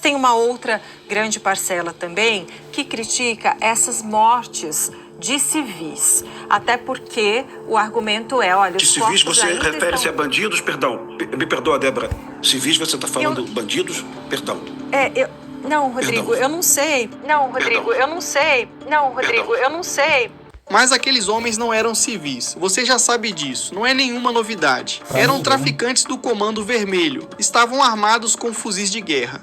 tem uma outra grande parcela também que critica essas mortes de civis, até porque o argumento é, olha, de civis você refere-se a bandidos, perdão, me perdoa, Débora, civis você está falando bandidos, perdão. Não, Rodrigo, eu não sei. Não, Rodrigo, eu não sei. Não, Rodrigo, eu não sei. Mas aqueles homens não eram civis, você já sabe disso, não é nenhuma novidade. Eram traficantes do Comando Vermelho, estavam armados com fuzis de guerra.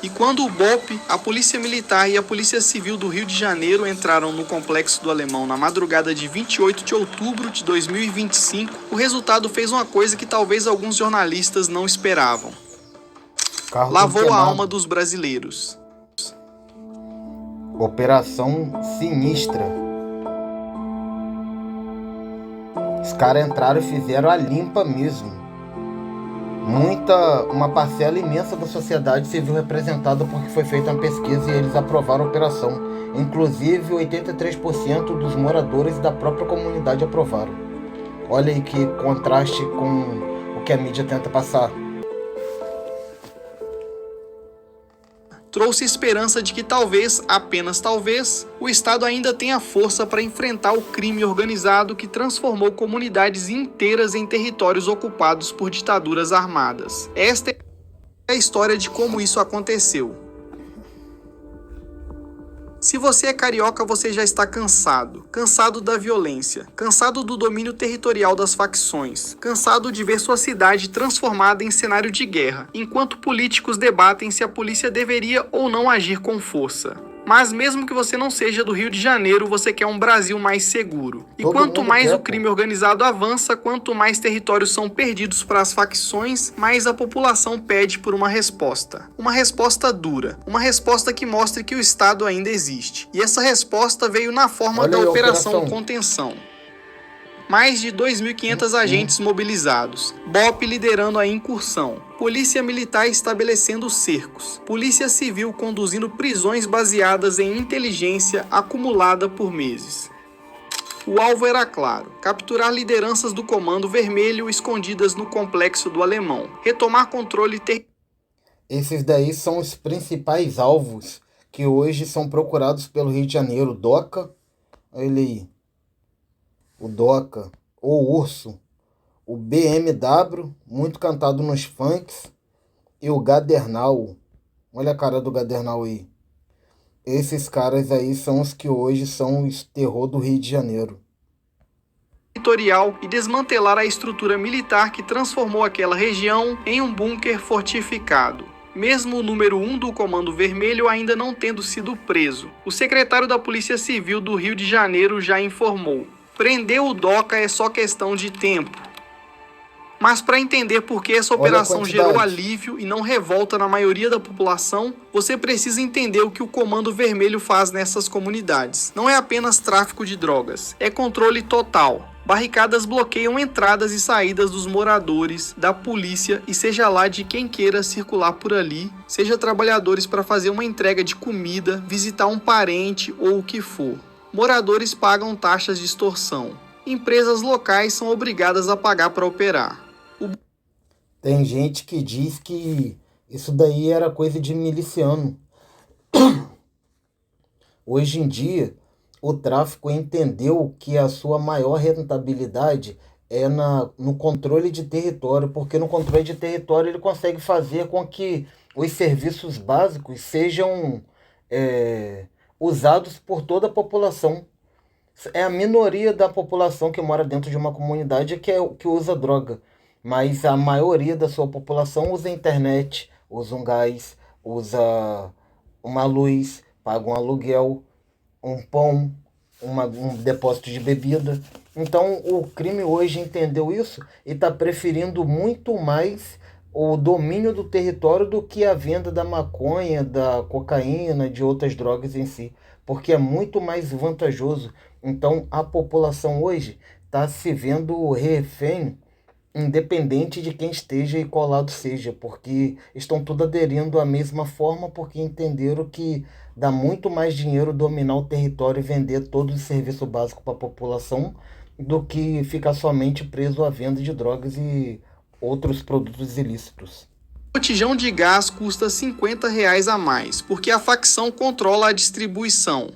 E quando o BOPE, a Polícia Militar e a Polícia Civil do Rio de Janeiro entraram no Complexo do Alemão na madrugada de 28 de outubro de 2025, o resultado fez uma coisa que talvez alguns jornalistas não esperavam. Lavou a alma dos brasileiros. Operação sinistra. Os caras entraram e fizeram a limpa mesmo. Uma parcela imensa da sociedade se viu representada porque foi feita uma pesquisa e eles aprovaram a operação. Inclusive, 83% dos moradores da própria comunidade aprovaram. Olha aí que contraste com o que a mídia tenta passar. Trouxe esperança de que talvez, apenas talvez, o Estado ainda tenha força para enfrentar o crime organizado que transformou comunidades inteiras em territórios ocupados por ditaduras armadas. Esta é a história de como isso aconteceu. Se você é carioca, você já está cansado. Cansado da violência, cansado do domínio territorial das facções, cansado de ver sua cidade transformada em cenário de guerra, enquanto políticos debatem se a polícia deveria ou não agir com força. Mas mesmo que você não seja do Rio de Janeiro, você quer um Brasil mais seguro. E quanto mais o crime organizado avança, quanto mais territórios são perdidos para as facções, mais a população pede por uma resposta. Uma resposta dura. Uma resposta que mostre que o Estado ainda existe. E essa resposta veio na forma da Operação Contenção. Mais de 2.500 agentes mobilizados, BOPE liderando a incursão, Polícia Militar estabelecendo cercos, Polícia Civil conduzindo prisões baseadas em inteligência acumulada por meses. O alvo era claro, capturar lideranças do Comando Vermelho escondidas no Complexo do Alemão, retomar controle Esses daí são os principais alvos que hoje são procurados pelo Rio de Janeiro. O DOCA, olha aí. O DOCA, o Urso, o BMW, muito cantado nos funks, e o Gadernal. Olha a cara do Gadernal aí. Esses caras aí são os que hoje são os terror do Rio de Janeiro. Territorial e desmantelar a estrutura militar que transformou aquela região em um bunker fortificado. Mesmo o número 1 do Comando Vermelho ainda não tendo sido preso, o secretário da Polícia Civil do Rio de Janeiro já informou: prender o DOCA é só questão de tempo. Mas para entender por que essa operação gerou alívio e não revolta na maioria da população, você precisa entender o que o Comando Vermelho faz nessas comunidades. Não é apenas tráfico de drogas, é controle total. Barricadas bloqueiam entradas e saídas dos moradores, da polícia e seja lá de quem queira circular por ali, seja trabalhadores para fazer uma entrega de comida, visitar um parente ou o que for. Moradores pagam taxas de extorsão. Empresas locais são obrigadas a pagar para operar. Tem gente que diz que isso daí era coisa de miliciano. Hoje em dia, o tráfico entendeu que a sua maior rentabilidade é no controle de território, porque no controle de território ele consegue fazer com que os serviços básicos sejam usados por toda a população. É a minoria da população que mora dentro de uma comunidade que usa droga, mas a maioria da sua população usa internet, usa um gás, usa uma luz, paga um aluguel, um pão, um depósito de bebida. Então o crime hoje entendeu isso e está preferindo muito mais o domínio do território do que a venda da maconha, da cocaína, de outras drogas em si, porque é muito mais vantajoso. Então a população hoje está se vendo refém, independente de quem esteja e qual lado seja, porque estão tudo aderindo à mesma forma, porque entenderam que dá muito mais dinheiro dominar o território e vender todo o serviço básico para a população do que ficar somente preso à venda de drogas e outros produtos ilícitos. botijão de gás custa R$50 a mais, porque a facção controla a distribuição.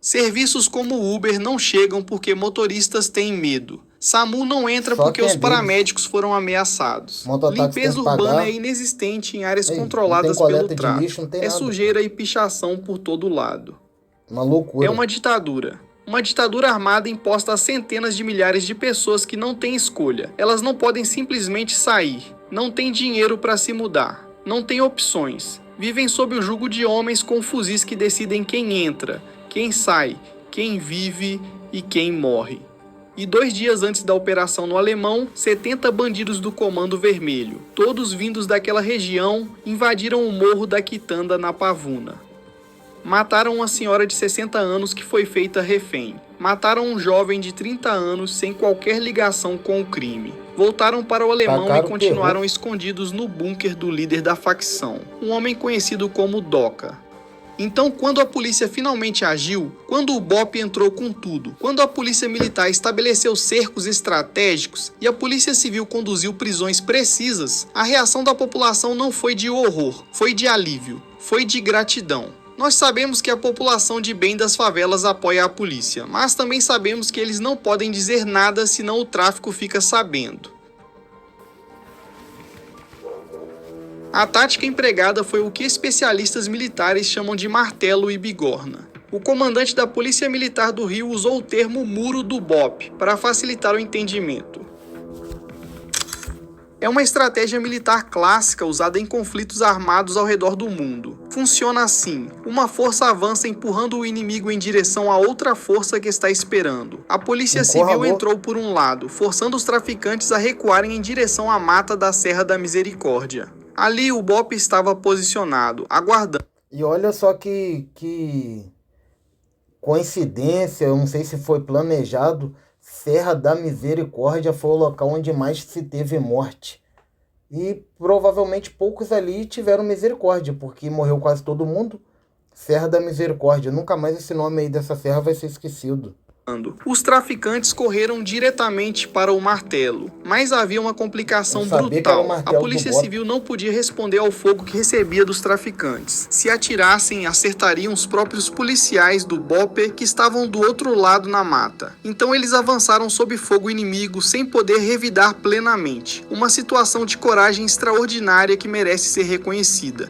Serviços como Uber não chegam porque motoristas têm medo. SAMU não entra Só porque quem é os paramédicos foram ameaçados. Mototáxi Limpeza tem que urbana pagar. é inexistente em áreas Ei, não controladas tem pelo coleta de tráfico. lixo, não tem É nada. sujeira e pichação por todo lado. Uma loucura. É uma ditadura. Uma ditadura armada imposta a centenas de milhares de pessoas que não têm escolha. Elas não podem simplesmente sair. Não têm dinheiro para se mudar. Não têm opções. Vivem sob o jugo de homens com fuzis que decidem quem entra, quem sai, quem vive e quem morre. E 2 dias antes da operação no Alemão, 70 bandidos do Comando Vermelho, todos vindos daquela região, invadiram o morro da Quitanda na Pavuna. Mataram uma senhora de 60 anos que foi feita refém. Mataram um jovem de 30 anos sem qualquer ligação com o crime. Voltaram para o Alemão Tacaram e continuaram escondidos no bunker do líder da facção, um homem conhecido como Doca. Então, quando a polícia finalmente agiu, quando o BOPE entrou com tudo, quando a polícia militar estabeleceu cercos estratégicos e a polícia civil conduziu prisões precisas, a reação da população não foi de horror, foi de alívio, foi de gratidão. Nós sabemos que a população de bem das favelas apoia a polícia, mas também sabemos que eles não podem dizer nada senão o tráfico fica sabendo. A tática empregada foi o que especialistas militares chamam de martelo e bigorna. O comandante da Polícia Militar do Rio usou o termo muro do BOPE para facilitar o entendimento. É uma estratégia militar clássica usada em conflitos armados ao redor do mundo. Funciona assim: uma força avança empurrando o inimigo em direção a outra força que está esperando. A polícia civil entrou por um lado, forçando os traficantes a recuarem em direção à mata da Serra da Misericórdia. Ali o BOPE estava posicionado, aguardando. E olha só que coincidência, eu não sei se foi planejado, Serra da Misericórdia foi o local onde mais se teve morte. E provavelmente poucos ali tiveram misericórdia, porque morreu quase todo mundo. Serra da Misericórdia, nunca mais esse nome aí dessa serra vai ser esquecido. Os traficantes correram diretamente para o martelo, mas havia uma complicação brutal. A polícia civil não podia responder ao fogo que recebia dos traficantes. Se atirassem, acertariam os próprios policiais do BOPE que estavam do outro lado na mata. Então eles avançaram sob fogo inimigo sem poder revidar plenamente. Uma situação de coragem extraordinária que merece ser reconhecida.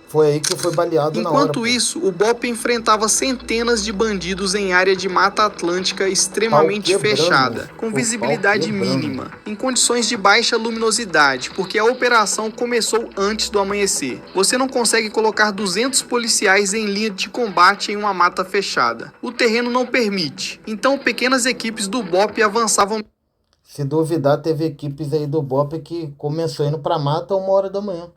Foi aí que foi baleado na hora. Enquanto isso, o BOPE enfrentava centenas de bandidos em área de Mata Atlântica extremamente fechada, com visibilidade mínima, em condições de baixa luminosidade, porque a operação começou antes do amanhecer. Você não consegue colocar 200 policiais em linha de combate em uma mata fechada. O terreno não permite. Então, pequenas equipes do BOPE avançavam. Se duvidar, teve equipes aí do BOPE que começou indo pra mata 1h da manhã.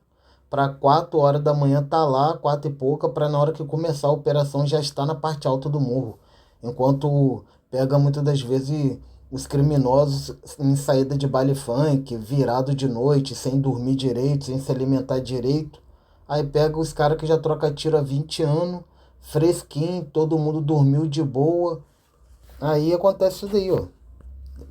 Para 4 horas da manhã tá lá, 4 e pouca, para na hora que começar a operação já estar na parte alta do morro. Enquanto pega muitas das vezes os criminosos em saída de baile funk, virado de noite, sem dormir direito, sem se alimentar direito. Aí pega os caras que já troca tiro há 20 anos, fresquinho, todo mundo dormiu de boa. Aí acontece isso daí, ó.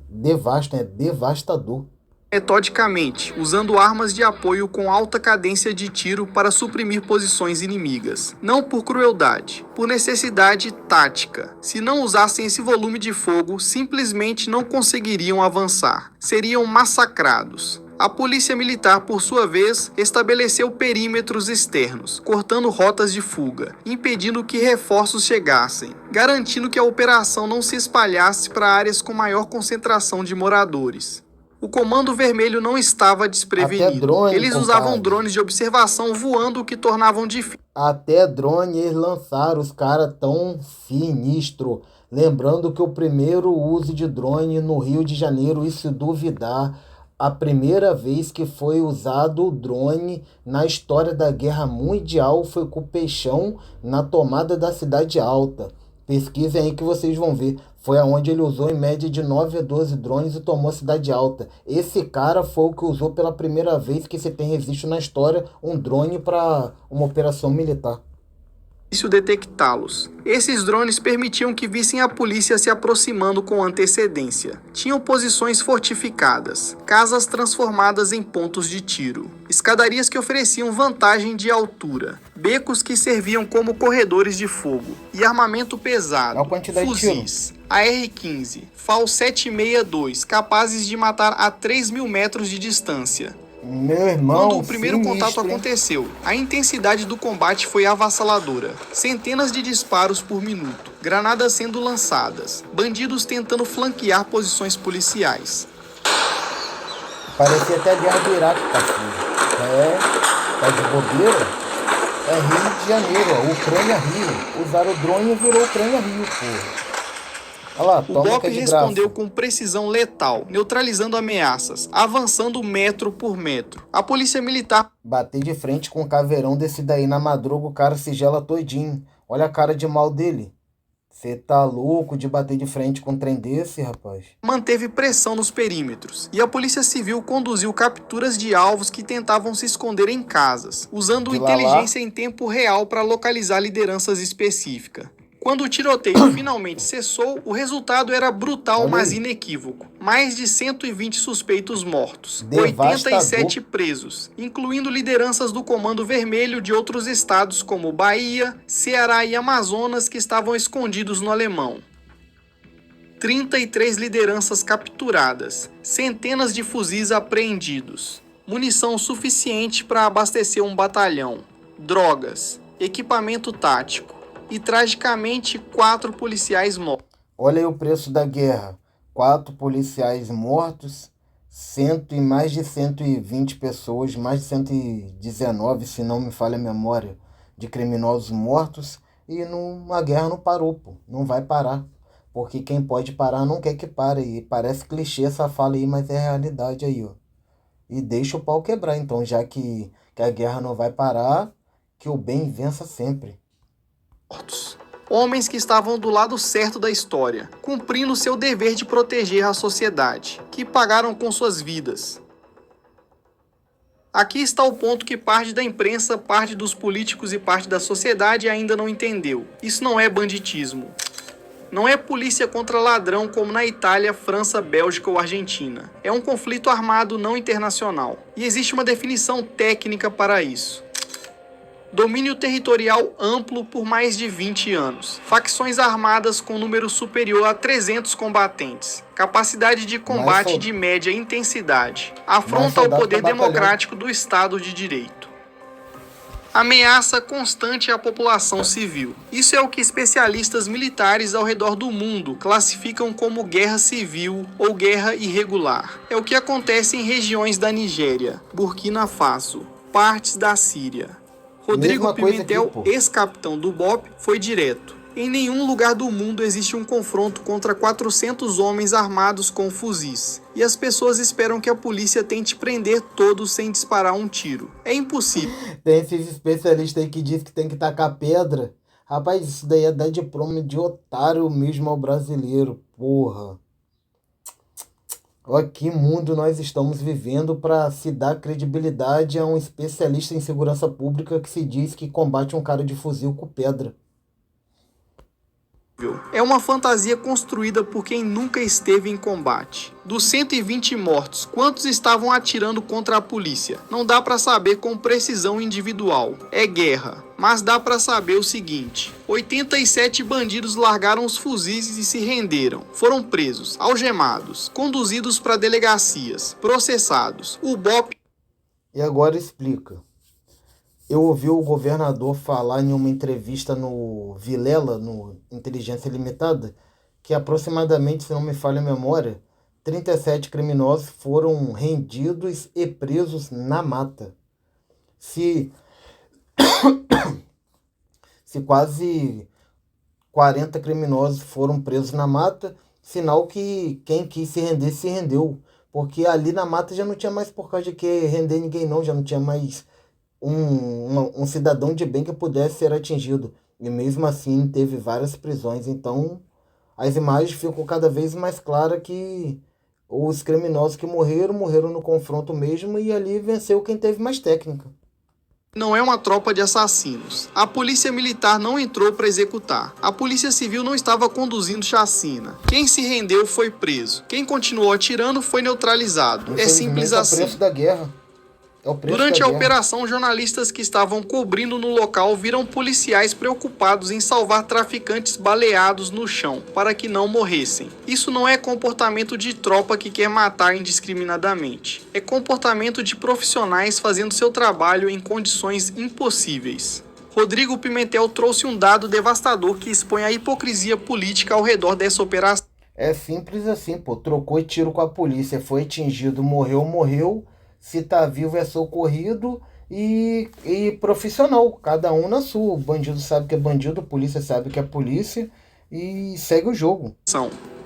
Devasta, é devastador. Metodicamente, usando armas de apoio com alta cadência de tiro para suprimir posições inimigas. Não por crueldade, por necessidade tática. Se não usassem esse volume de fogo, simplesmente não conseguiriam avançar. Seriam massacrados. A polícia militar, por sua vez, estabeleceu perímetros externos, cortando rotas de fuga, impedindo que reforços chegassem, garantindo que a operação não se espalhasse para áreas com maior concentração de moradores. O Comando Vermelho não estava desprevenido. Eles usavam drones de observação voando, o que tornavam difícil. Até drone eles lançaram, os caras tão sinistro. Lembrando que o primeiro uso de drone no Rio de Janeiro, e se duvidar, a primeira vez que foi usado o drone na história da Guerra Mundial foi com o Peixão na tomada da Cidade Alta. Pesquisem aí que vocês vão ver. Foi aonde ele usou em média de 9 a 12 drones e tomou a Cidade Alta. Esse cara foi o que usou pela primeira vez que se tem registro na história um drone para uma operação militar. detectá-los. Esses drones permitiam que vissem a polícia se aproximando com antecedência. Tinham posições fortificadas, casas transformadas em pontos de tiro, escadarias que ofereciam vantagem de altura, becos que serviam como corredores de fogo e armamento pesado, fuzis, AR-15, FAL-762, capazes de matar a 3.000 metros de distância. Meu irmão, Quando o primeiro contato aconteceu, a intensidade do combate foi avassaladora. Centenas de disparos por minuto, granadas sendo lançadas, bandidos tentando flanquear posições policiais. Parecia até a guerra do Iraque, parceiro. Tá de bobeira? É Rio de Janeiro, ó. Ucrânia-Rio. Usaram o drone e virou Ucrânia-Rio, porra. Olha lá, O BOP respondeu com precisão letal, neutralizando ameaças, avançando metro por metro. A polícia militar bater de frente com o caveirão desse daí na madruga, o cara se gela todinho. Olha a cara de mal dele. Você tá louco de bater de frente com um trem desse, rapaz? Manteve pressão nos perímetros, e a Polícia Civil conduziu capturas de alvos que tentavam se esconder em casas, usando inteligência em tempo real para localizar lideranças específicas. Quando o tiroteio finalmente cessou, o resultado era brutal, mas inequívoco. Mais de 120 suspeitos mortos, 87 presos, incluindo lideranças do Comando Vermelho de outros estados como Bahia, Ceará e Amazonas que estavam escondidos no Alemão. 33 lideranças capturadas, centenas de fuzis apreendidos, munição suficiente para abastecer um batalhão, drogas, equipamento tático. E, tragicamente, 4 policiais mortos. Olha aí o preço da guerra. 4 policiais mortos, mais de 120 pessoas, mais de 119, se não me falha a memória, de criminosos mortos. E a guerra não parou, pô. Não vai parar. Porque quem pode parar não quer que pare. E parece clichê essa fala aí, mas é realidade aí, ó. E deixa o pau quebrar, então, já que a guerra não vai parar, que o bem vença sempre. Homens que estavam do lado certo da história, cumprindo seu dever de proteger a sociedade, que pagaram com suas vidas. Aqui está o ponto que parte da imprensa, parte dos políticos e parte da sociedade ainda não entendeu. Isso não é banditismo. Não é polícia contra ladrão como na Itália, França, Bélgica ou Argentina. É um conflito armado não internacional. E existe uma definição técnica para isso. Domínio territorial amplo por mais de 20 anos. Facções armadas com número superior a 300 combatentes. Capacidade de combate de média intensidade. Afronta ao poder democrático do Estado de Direito. Ameaça constante à população civil. Isso é o que especialistas militares ao redor do mundo classificam como guerra civil ou guerra irregular. É o que acontece em regiões da Nigéria, Burkina Faso, partes da Síria. Rodrigo Pimentel, ex-capitão do BOP, foi direto. Em nenhum lugar do mundo existe um confronto contra 400 homens armados com fuzis. E as pessoas esperam que a polícia tente prender todos sem disparar um tiro. É impossível. Tem esses especialistas aí que dizem que tem que tacar pedra. Rapaz, isso daí é dar diploma de otário mesmo ao brasileiro, porra. Olha que mundo nós estamos vivendo para se dar credibilidade a um especialista em segurança pública que se diz que combate um cara de fuzil com pedra. É uma fantasia construída por quem nunca esteve em combate. Dos 120 mortos, quantos estavam atirando contra a polícia? Não dá para saber com precisão individual. É guerra. Mas dá para saber o seguinte: 87 bandidos largaram os fuzis e se renderam. Foram presos, algemados, conduzidos para delegacias, processados. O BOP... E agora explica. Eu ouvi o governador falar em uma entrevista no Vilela, no Inteligência Limitada, que aproximadamente, se não me falha a memória, 37 criminosos foram rendidos e presos na mata. Se quase 40 criminosos foram presos na mata, sinal que quem quis se render, se rendeu. Porque ali na mata já não tinha mais por causa de que render ninguém não, já não tinha mais um cidadão de bem que pudesse ser atingido. E mesmo assim teve várias prisões. Então as imagens ficam cada vez mais claras que os criminosos que morreram no confronto mesmo, e ali venceu quem teve mais técnica. Não é uma tropa de assassinos. A polícia militar não entrou para executar. A polícia civil não estava conduzindo chacina. Quem se rendeu foi preso. Quem continuou atirando foi neutralizado. É simples assim. É o preço da guerra. Durante a operação, jornalistas que estavam cobrindo no local viram policiais preocupados em salvar traficantes baleados no chão, para que não morressem. Isso não é comportamento de tropa que quer matar indiscriminadamente. É comportamento de profissionais fazendo seu trabalho em condições impossíveis. Rodrigo Pimentel trouxe um dado devastador que expõe a hipocrisia política ao redor dessa operação. É simples assim, pô. Trocou tiro com a polícia, foi atingido, morreu. Se tá vivo é socorrido e profissional, cada um na sua. O bandido sabe que é bandido, a polícia sabe que é polícia e segue o jogo.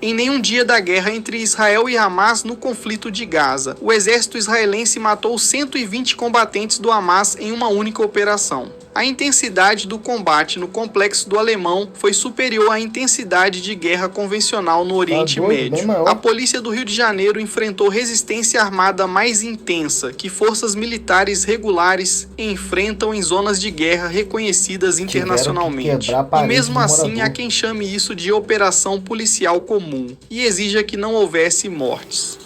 Em nenhum dia da guerra entre Israel e Hamas no conflito de Gaza, o exército israelense matou 120 combatentes do Hamas em uma única operação. A intensidade do combate no complexo do Alemão foi superior à intensidade de guerra convencional no Oriente Médio. A polícia do Rio de Janeiro enfrentou resistência armada mais intensa que forças militares regulares enfrentam em zonas de guerra reconhecidas internacionalmente. E mesmo assim, há quem chame isso de operação policial comum e exija que não houvesse mortes.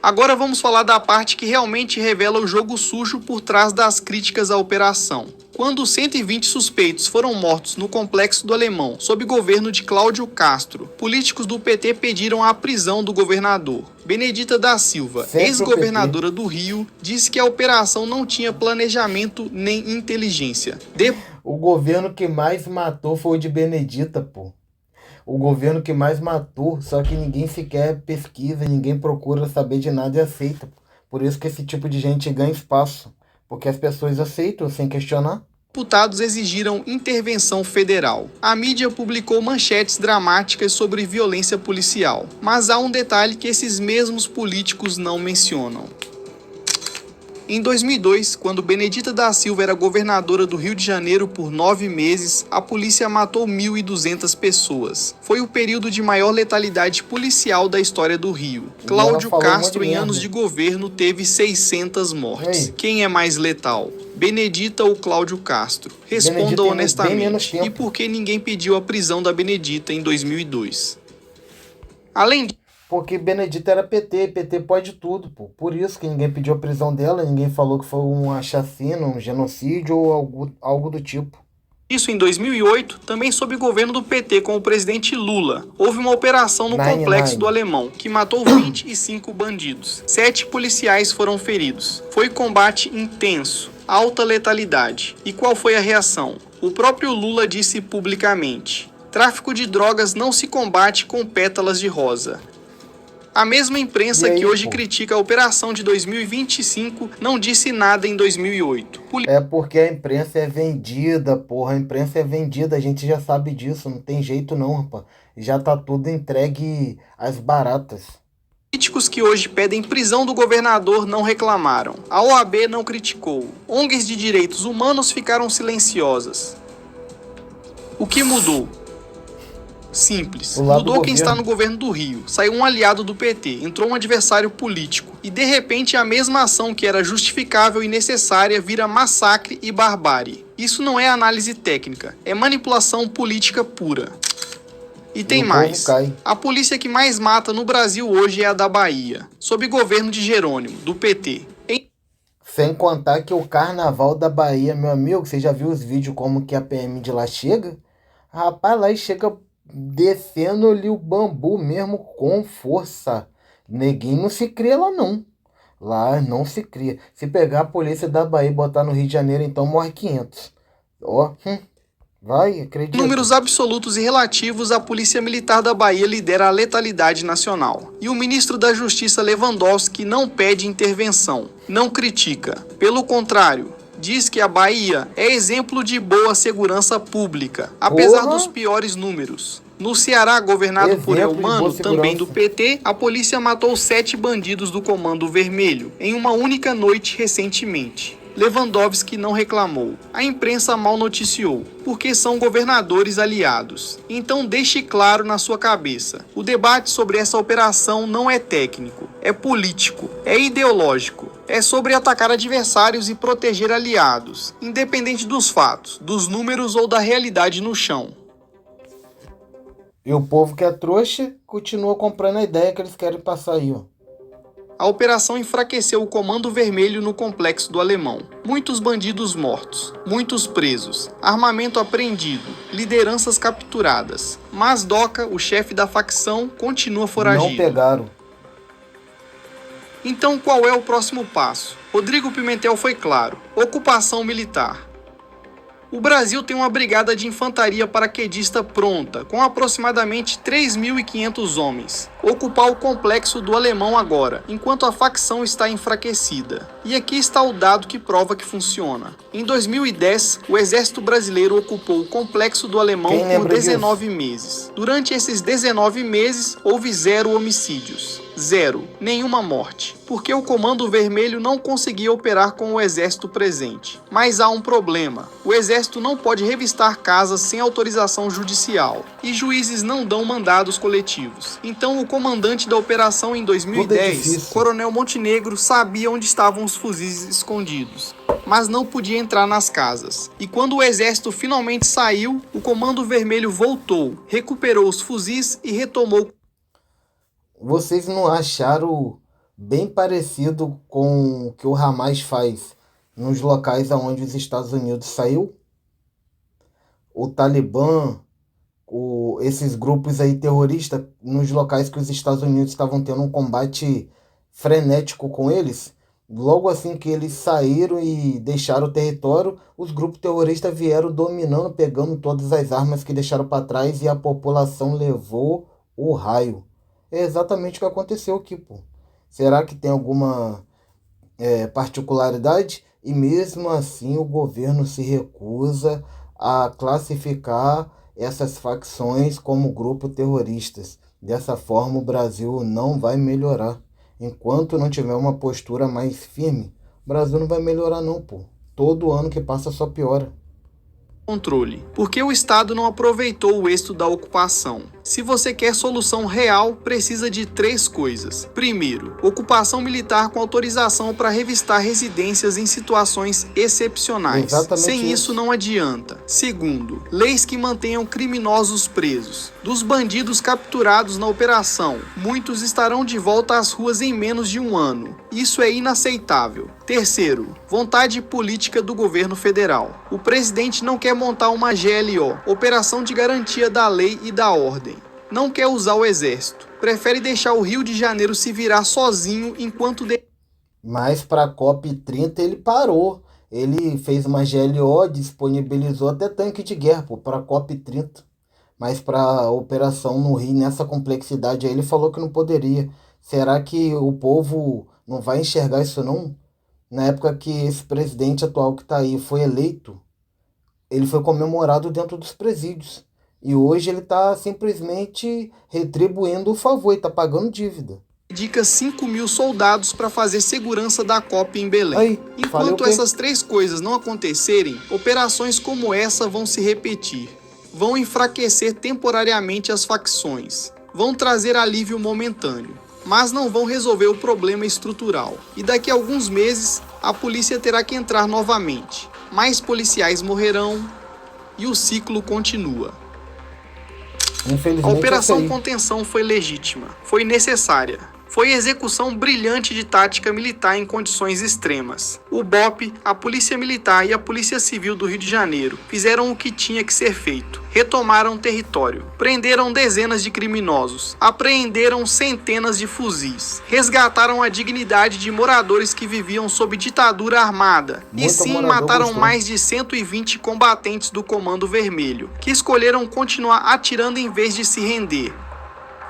Agora vamos falar da parte que realmente revela o jogo sujo por trás das críticas à operação. Quando 120 suspeitos foram mortos no Complexo do Alemão, sob governo de Cláudio Castro, políticos do PT pediram a prisão do governador. Benedita da Silva, ex-governadora do Rio, disse que a operação não tinha planejamento nem inteligência. O governo que mais matou foi o de Benedita, pô. O governo que mais matou, só que ninguém sequer pesquisa, ninguém procura saber de nada e aceita. Por isso que esse tipo de gente ganha espaço, porque as pessoas aceitam sem questionar. Deputados exigiram intervenção federal. A mídia publicou manchetes dramáticas sobre violência policial, mas há um detalhe que esses mesmos políticos não mencionam. Em 2002, quando Benedita da Silva era governadora do Rio de Janeiro por 9 meses, a polícia matou 1.200 pessoas. Foi o período de maior letalidade policial da história do Rio. Cláudio Castro, em anos de governo, teve 600 mortes. Quem é mais letal? Benedita ou Cláudio Castro? Responda honestamente. E por que ninguém pediu a prisão da Benedita em 2002? Além disso, porque Benedita era PT pode tudo, pô. Por isso que ninguém pediu a prisão dela, ninguém falou que foi uma chacina, um genocídio ou algo do tipo. Isso em 2008, também sob governo do PT com o presidente Lula, houve uma operação no Complexo do Alemão, que matou 25 bandidos. 7 policiais foram feridos. Foi combate intenso, alta letalidade. E qual foi a reação? O próprio Lula disse publicamente: tráfico de drogas não se combate com pétalas de rosa. A mesma imprensa que hoje critica a operação de 2025 não disse nada em 2008. É porque a imprensa é vendida, porra. A imprensa é vendida, a gente já sabe disso. Não tem jeito não, rapaz. Já tá tudo entregue às baratas. Políticos que hoje pedem prisão do governador não reclamaram. A OAB não criticou. ONGs de direitos humanos ficaram silenciosas. O que mudou? Simples. Mudou quem está no governo do Rio. Saiu um aliado do PT, entrou um adversário político. E de repente a mesma ação que era justificável e necessária vira massacre e barbárie. Isso não é análise técnica, é manipulação política pura. E tem mais. A polícia que mais mata no Brasil hoje é a da Bahia, sob governo de Jerônimo, do PT. Sem contar que o carnaval da Bahia, meu amigo, você já viu os vídeos como que a PM de lá chega? Rapaz, lá chega descendo ali o bambu mesmo com força. Neguinho não se cria lá não. Lá não se cria. Se pegar a polícia da Bahia e botar no Rio de Janeiro, então morre 500. Ó, vai, acredita. Números absolutos e relativos, a Polícia Militar da Bahia lidera a letalidade nacional. E o ministro da Justiça Lewandowski não pede intervenção, não critica. Pelo contrário, diz que a Bahia é exemplo de boa segurança pública, apesar dos piores números. No Ceará, governado por Elmano, também do PT, a polícia matou 7 bandidos do Comando Vermelho em uma única noite recentemente. Lewandowski não reclamou. A imprensa mal noticiou, porque são governadores aliados. Então deixe claro na sua cabeça, o debate sobre essa operação não é técnico, é político, é ideológico. É sobre atacar adversários e proteger aliados, independente dos fatos, dos números ou da realidade no chão. E o povo que é trouxa continua comprando a ideia que eles querem passar aí, ó. A operação enfraqueceu o Comando Vermelho no Complexo do Alemão. Muitos bandidos mortos, muitos presos, armamento apreendido, lideranças capturadas. Mas Doca, o chefe da facção, continua foragido. Não pegaram. Então qual é o próximo passo? Rodrigo Pimentel foi claro: ocupação militar. O Brasil tem uma brigada de infantaria paraquedista pronta, com aproximadamente 3.500 homens. Ocupar o complexo do Alemão agora, enquanto a facção está enfraquecida. E aqui está o dado que prova que funciona. Em 2010, o exército brasileiro ocupou o complexo do Alemão por 19 meses. Durante esses 19 meses, houve 0 homicídios. 0. Nenhuma morte. Porque o Comando Vermelho não conseguia operar com o exército presente. Mas há um problema. O exército não pode revistar casas sem autorização judicial. E juízes não dão mandados coletivos. Então o comandante da operação em 2010, Coronel Montenegro, sabia onde estavam os fuzis escondidos, mas não podia entrar nas casas. E quando o exército finalmente saiu, o Comando Vermelho voltou, recuperou os fuzis e retomou. Vocês não acharam bem parecido com o que o Hamas faz nos locais onde os Estados Unidos saiu? O Talibã, esses grupos aí terroristas, nos locais que os Estados Unidos estavam tendo um combate frenético com eles, logo assim que eles saíram e deixaram o território, os grupos terroristas vieram dominando, pegando todas as armas que deixaram para trás e a população levou o raio. É exatamente o que aconteceu aqui, pô. Será que tem alguma particularidade? E mesmo assim o governo se recusa a classificar essas facções como grupos terroristas. Dessa forma o Brasil não vai melhorar. Enquanto não tiver uma postura mais firme, o Brasil não vai melhorar não, pô. Todo ano que passa só piora. Controle. Porque o Estado não aproveitou o êxito da ocupação. Se você quer solução real, precisa de 3 coisas. Primeiro, ocupação militar com autorização para revistar residências em situações excepcionais. Exatamente Sem isso não adianta. Segundo, leis que mantenham criminosos presos. Dos bandidos capturados na operação, muitos estarão de volta às ruas em menos de 1 ano. Isso é inaceitável. Terceiro, vontade política do governo federal. O presidente não quer montar uma GLO, Operação de Garantia da Lei e da Ordem. Não quer usar o exército. Prefere deixar o Rio de Janeiro se virar sozinho enquanto... Mas para a COP30 ele parou. Ele fez uma GLO, disponibilizou até tanque de guerra para a COP30. Mas para a operação no Rio, nessa complexidade aí, ele falou que não poderia. Será que o povo não vai enxergar isso não? Na época que esse presidente atual que está aí foi eleito, ele foi comemorado dentro dos presídios. E hoje ele está simplesmente retribuindo o favor e está pagando dívida. Dedica 5.000 soldados para fazer segurança da COP em Belém. Aí, enquanto essas 3 coisas não acontecerem, operações como essa vão se repetir. Vão enfraquecer temporariamente as facções. Vão trazer alívio momentâneo. Mas não vão resolver o problema estrutural. E daqui a alguns meses, a polícia terá que entrar novamente. Mais policiais morrerão e o ciclo continua. A operação contenção foi legítima, foi necessária. Foi execução brilhante de tática militar em condições extremas. O BOPE, a Polícia Militar e a Polícia Civil do Rio de Janeiro fizeram o que tinha que ser feito. Retomaram território, prenderam dezenas de criminosos, apreenderam centenas de fuzis, resgataram a dignidade de moradores que viviam sob ditadura armada e sim mataram mais de 120 combatentes do Comando Vermelho, que escolheram continuar atirando em vez de se render.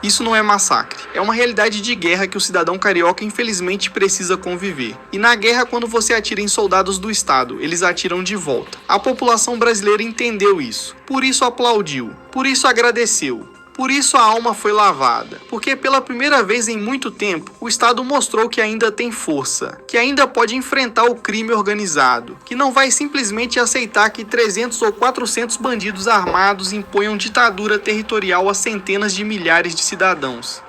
Isso não é massacre, é uma realidade de guerra que o cidadão carioca infelizmente precisa conviver. E na guerra, quando você atira em soldados do Estado, eles atiram de volta. A população brasileira entendeu isso, por isso aplaudiu, por isso agradeceu. Por isso a alma foi lavada, porque pela primeira vez em muito tempo, o Estado mostrou que ainda tem força, que ainda pode enfrentar o crime organizado, que não vai simplesmente aceitar que 300 ou 400 bandidos armados imponham ditadura territorial a centenas de milhares de cidadãos.